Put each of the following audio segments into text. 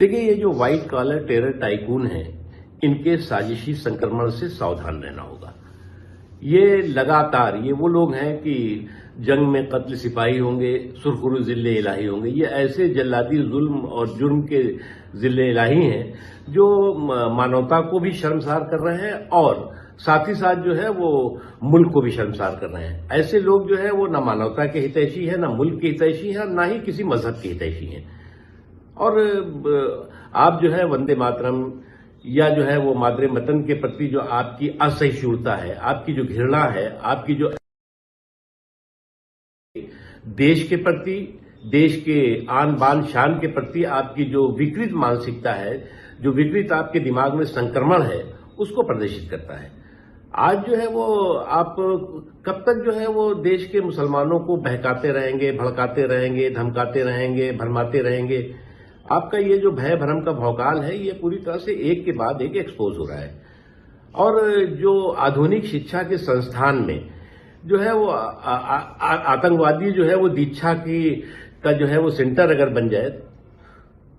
देखिए, ये जो व्हाइट कॉलर टेरर टाइकून हैं, इनके साजिशी संक्रमण से सावधान रहना होगा। ये लगातार ये वो लोग हैं कि जंग में कत्ल सिपाही होंगे, सुरखुरु जिले इलाही होंगे। ये ऐसे जल्लादी जुल्म और जुर्म के जिले इलाही हैं जो मानवता को भी शर्मसार कर रहे हैं और साथ ही साथ जो है वो मुल्क को भी शर्मसार कर रहे हैं। ऐसे लोग जो है वो न मानवता के हितैषी है, न मुल्क के हितैषी है, न ही किसी मजहब के हितैषी हैं। और आप जो है वंदे मातरम या जो है वो मादरे वतन के प्रति जो आपकी असहिष्णुता है, आपकी जो घृणा है, आपकी जो देश के प्रति, देश के आन बान शान के प्रति आपकी जो विकृत मानसिकता है, जो विकृत आपके दिमाग में संक्रमण है, उसको प्रदर्शित करता है। आज जो है वो आप कब तक जो है वो देश के मुसलमानों को बहकाते रहेंगे, भड़काते रहेंगे, धमकाते रहेंगे, भरमाते रहेंगे। आपका ये जो भय भ्रम का भौकाल है, ये पूरी तरह से एक के बाद एक एक्सपोज हो रहा है। और जो आधुनिक शिक्षा के संस्थान में जो है वो आतंकवादी जो है वो दीक्षा का जो है वो सेंटर अगर बन जाए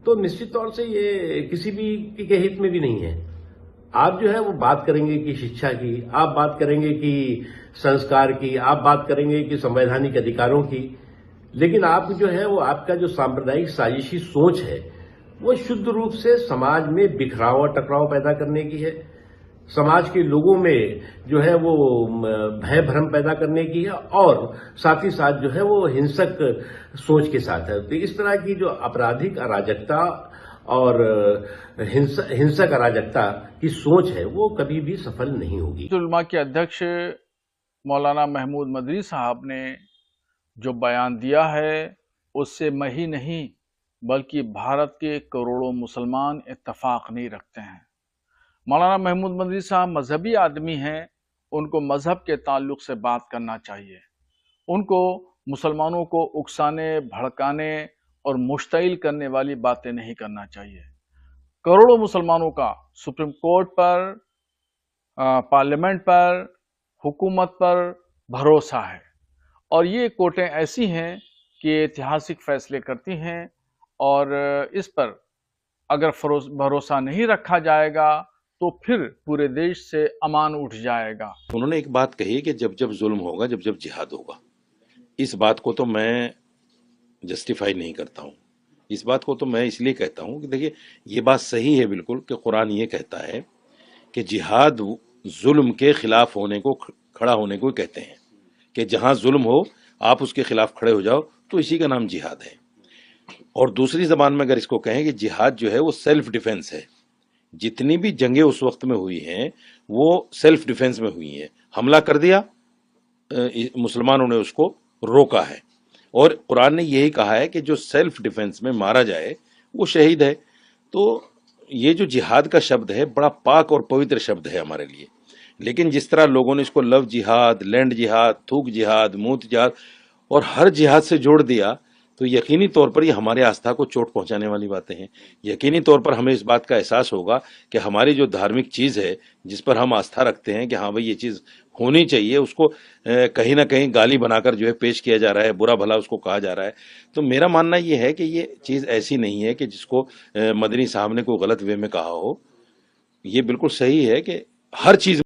तो निश्चित तौर से ये किसी भी के हित में भी नहीं है। आप जो है वो बात करेंगे कि शिक्षा की, आप बात करेंगे कि संस्कार की, आप बात करेंगे कि संवैधानिक अधिकारों की, लेकिन आप जो है वो आपका जो सांप्रदायिक साजिशी सोच है वो शुद्ध रूप से समाज में बिखराव और टकराव पैदा करने की है, समाज के लोगों में जो है वो भय भ्रम पैदा करने की है और साथ ही साथ जो है वो हिंसक सोच के साथ है। तो इस तरह की जो आपराधिक अराजकता और हिंसक अराजकता की सोच है वो कभी भी सफल नहीं होगी। उलमा के अध्यक्ष मौलाना महमूद मदनी साहब ने जो बयान दिया है उससे मैं ही नहीं बल्कि भारत के करोड़ों मुसलमान इत्तफाक नहीं रखते हैं। मौलाना महमूद मदनी साहब मजहबी आदमी हैं, उनको मजहब के ताल्लुक से बात करना चाहिए। उनको मुसलमानों को उकसाने, भड़काने और मुश्तइल करने वाली बातें नहीं करना चाहिए। करोड़ों मुसलमानों का सुप्रीम कोर्ट पर, पार्लियामेंट पर, हुकूमत पर भरोसा है और ये कोर्टें ऐसी हैं कि ऐतिहासिक फैसले करती हैं और इस पर अगर भरोसा नहीं रखा जाएगा तो फिर पूरे देश से अमान उठ जाएगा। उन्होंने एक बात कही कि जब जब जुल्म होगा, जब जब जिहाद होगा। इस बात को तो मैं जस्टिफाई नहीं करता हूँ। इस बात को तो मैं इसलिए कहता हूँ कि देखिए ये बात सही है बिल्कुल कि कुरान ये कहता है कि जिहाद जुल्म के खिलाफ होने को, खड़ा होने को कहते हैं कि जहाँ जुल्म हो आप उसके खिलाफ खड़े हो जाओ, तो इसी का नाम जिहाद है। और दूसरी जबान में अगर इसको कहें कि जिहाद जो है वो सेल्फ डिफेंस है। जितनी भी जंगें उस वक्त में हुई हैं वो सेल्फ डिफेंस में हुई हैं। हमला कर दिया, मुसलमानों ने उसको रोका है और कुरान ने यही कहा है कि जो सेल्फ डिफेंस में मारा जाए वो शहीद है। तो ये जो जिहाद का शब्द है बड़ा पाक और पवित्र शब्द है हमारे लिए, लेकिन जिस तरह लोगों ने इसको लव जिहाद, लैंड जिहाद, थूक जिहाद, मूत जिहाद और हर जिहाद से जोड़ दिया, तो यकीनी तौर पर ये हमारे आस्था को चोट पहुंचाने वाली बातें हैं। यकीनी तौर पर हमें इस बात का एहसास होगा कि हमारी जो धार्मिक चीज़ है, जिस पर हम आस्था रखते हैं कि हाँ भाई ये चीज़ होनी चाहिए, उसको कहीं ना कहीं गाली बनाकर जो है पेश किया जा रहा है, बुरा भला उसको कहा जा रहा है। तो मेरा मानना ये है कि ये चीज़ ऐसी नहीं है कि जिसको मदनी साहब ने कोई गलत वे में कहा हो। ये बिल्कुल सही है कि हर चीज़